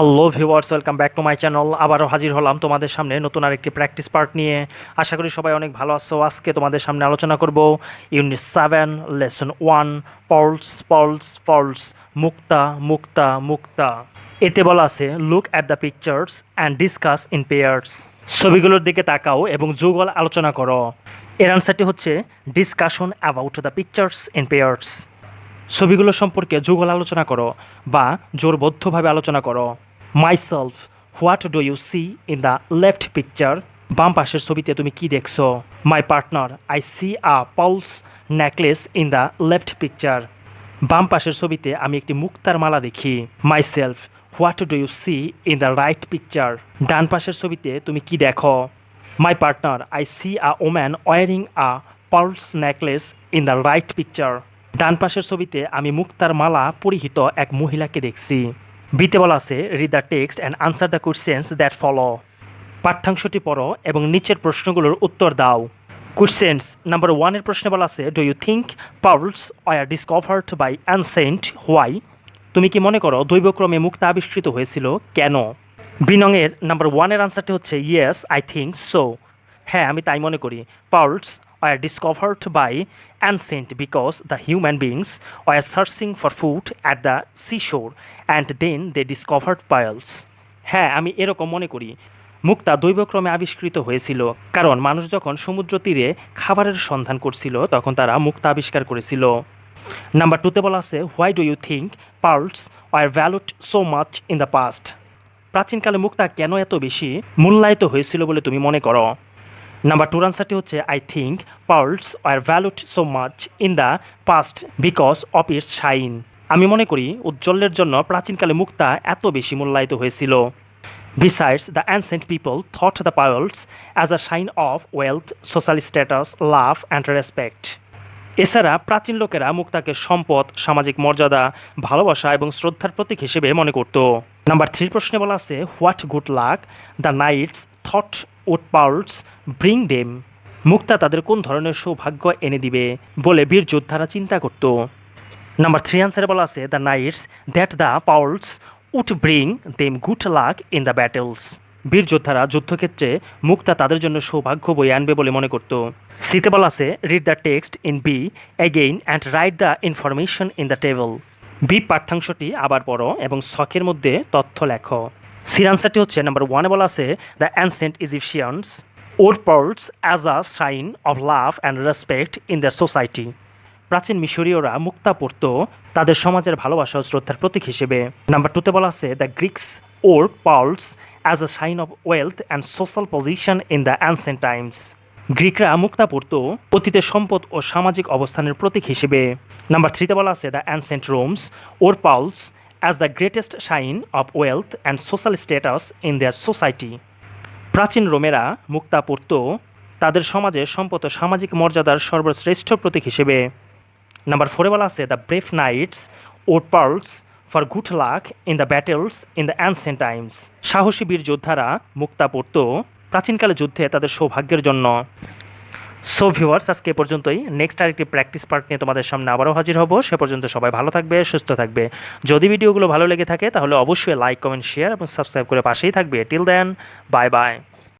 Hello viewers, welcome back to my channel. আবারও হাজির হলাম তোমাদের সামনে নতুন আরেকটি প্র্যাকটিস পার্ট নিয়ে। আশা করি সবাই অনেক ভালো আছো। আজকে তোমাদের সামনে আলোচনা করব Unit-7 Lesson-1 pearls pearls pearls মুক্তা মুক্তা মুক্তা। এতে বলা আছে look at the pictures and discuss in pairs. ছবিগুলোর দিকে তাকাও এবং যুগল আলোচনা করো। এর আনসারটি হচ্ছে discussion about the pictures in pairs. ছবিগুলো সম্পর্কে যুগল আলোচনা করো বা জোরবদ্ধভাবে আলোচনা করো। Myself, what do you see in the left picture? বাম পাশের ছবিতে তুমি কি দেখছো? My partner, I see a pearls necklace in the left picture. বাম পাশের ছবিতে আমি একটি মুক্তার মালা দেখি। Myself, what do you see in the right picture? ডান পাশের ছবিতে তুমি কি দেখো? My partner, I see a woman wearing a pearls necklace in the right picture. ডান পাশের ছবিতে আমি মুক্তার মালা পরিহিত এক মহিলাকে দেখছি। বিতে বলা আছে read the text and answer the questions that follow. পাঠ্যাংশটি পড়ো এবং নিচের প্রশ্নগুলোর উত্তর দাও। কোয়েশ্চেন্স নাম্বার 1 এর প্রশ্নে বলা আছে do you think pearls were discovered by ancient why? তুমি কি মনে করো দৈবক্রমে মুক্তা আবিষ্কৃত হয়েছিল, কেন? বিনংয়ের নাম্বার 1 এর আনসারটি হচ্ছে ইয়েস আই থিঙ্ক সো। হ্যাঁ, আমি তাই মনে করি। Pearls were discovered by ancient because the human beings were searching for food at the seashore and then they discovered pearls. হ্যাঁ, আমি এরকম মনে করি। মুক্তা দৈবক্রমে আবিষ্কৃত হয়েছিল কারণ মানুষ যখন সমুদ্র তীরে খাবারের সন্ধান করছিল তখন তারা মুক্তা আবিষ্কার করেছিল। নাম্বার 2তে বলা আছে why do you think pearls were valued so much in the past? প্রাচীনকালে মুক্তা কেন এত বেশি মূল্যায়িত হয়েছিল বলে তুমি মনে করো? নাম্বার 2 আনসারটি হচ্ছে I think pearls are valued so much in the past because of its shine. আমি মনে করি উজ্জ্বলের জন্য প্রাচীনকালে মুক্তা এত বেশি মূল্যায়িত হয়েছিল। Besides the ancient people thought the pearls as a shine of wealth, social status, love and respect. এছাড়া প্রাচীন লোকেরা মুক্তাকে সম্পদ, সামাজিক মর্যাদা, ভালোবাসা এবং শ্রদ্ধার প্রতীক হিসেবে মনে করত। নাম্বার 3 প্রশ্নে বলা আছে what good luck the knights thought would pearls bring them? মুক্তা তাদের কোন ধরনের সৌভাগ্য এনে দিবে বলে বীর যোদ্ধারা চিন্তা করত? নাম্বার 3 আনসারে বলা আছে the knights that the pearls would bring them good luck in the battles. বীর যোদ্ধারা যুদ্ধক্ষেত্রে মুক্তা তাদের জন্য সৌভাগ্য বয়ে আনবে বলে মনে করত। সিতে বলা আছে read the text in B again and write the information in the table. B পাঠ্যাংশটি আবার পড়ো এবং ছকের মধ্যে তথ্য লেখো। সির আনসারটি হচ্ছে নাম্বার 1-এ বলা আছে the ancient Egyptians wore pearls as a sign of love and respect in the society. প্রাচীন মিশরীয়রা মুক্তা পরত তাদের সমাজের ভালোবাসা ও শ্রদ্ধার প্রতীক হিসেবে। নাম্বার 2-তে বলা আছে the Greeks wore pearls as a sign of wealth and social position in the ancient times. গ্রিকরা মুক্তা পরত অতীতের সম্পদ ও সামাজিক অবস্থানের প্রতীক হিসেবে। নাম্বার 3-তে বলা আছে the ancient Romans wore pearls as the greatest sign of wealth and social status in their society. প্রাচীন রোমেরা মুক্তা পরত তাদের সমাজে সম্পদ ও সামাজিক মর্যাদার সর্বশ্রেষ্ঠ প্রতীক হিসেবে। নাম্বার 4-এ বলা আছে the brave knights wore pearls for good luck in the battles in the ancient times. সাহসী বীর যোদ্ধারা মুক্তা পরত প্রাচীনকালে যুদ্ধে তাদের সৌভাগ্যের জন্য। সো ভিউয়ার্স, আজকে এ পর্যন্তই। নেক্সট আরেকটি প্র্যাকটিস পার্ট নিয়ে তোমাদের সামনে আবারও হাজির হব। সে পর্যন্ত সবাই ভালো থাকবে, সুস্থ থাকবে। যদি ভিডিওগুলো ভালো লেগে থাকে তাহলে অবশ্যই লাইক, কমেন্ট, শেয়ার এবং সাবস্ক্রাইব করে পাশেই থাকবে। Till then, bye by.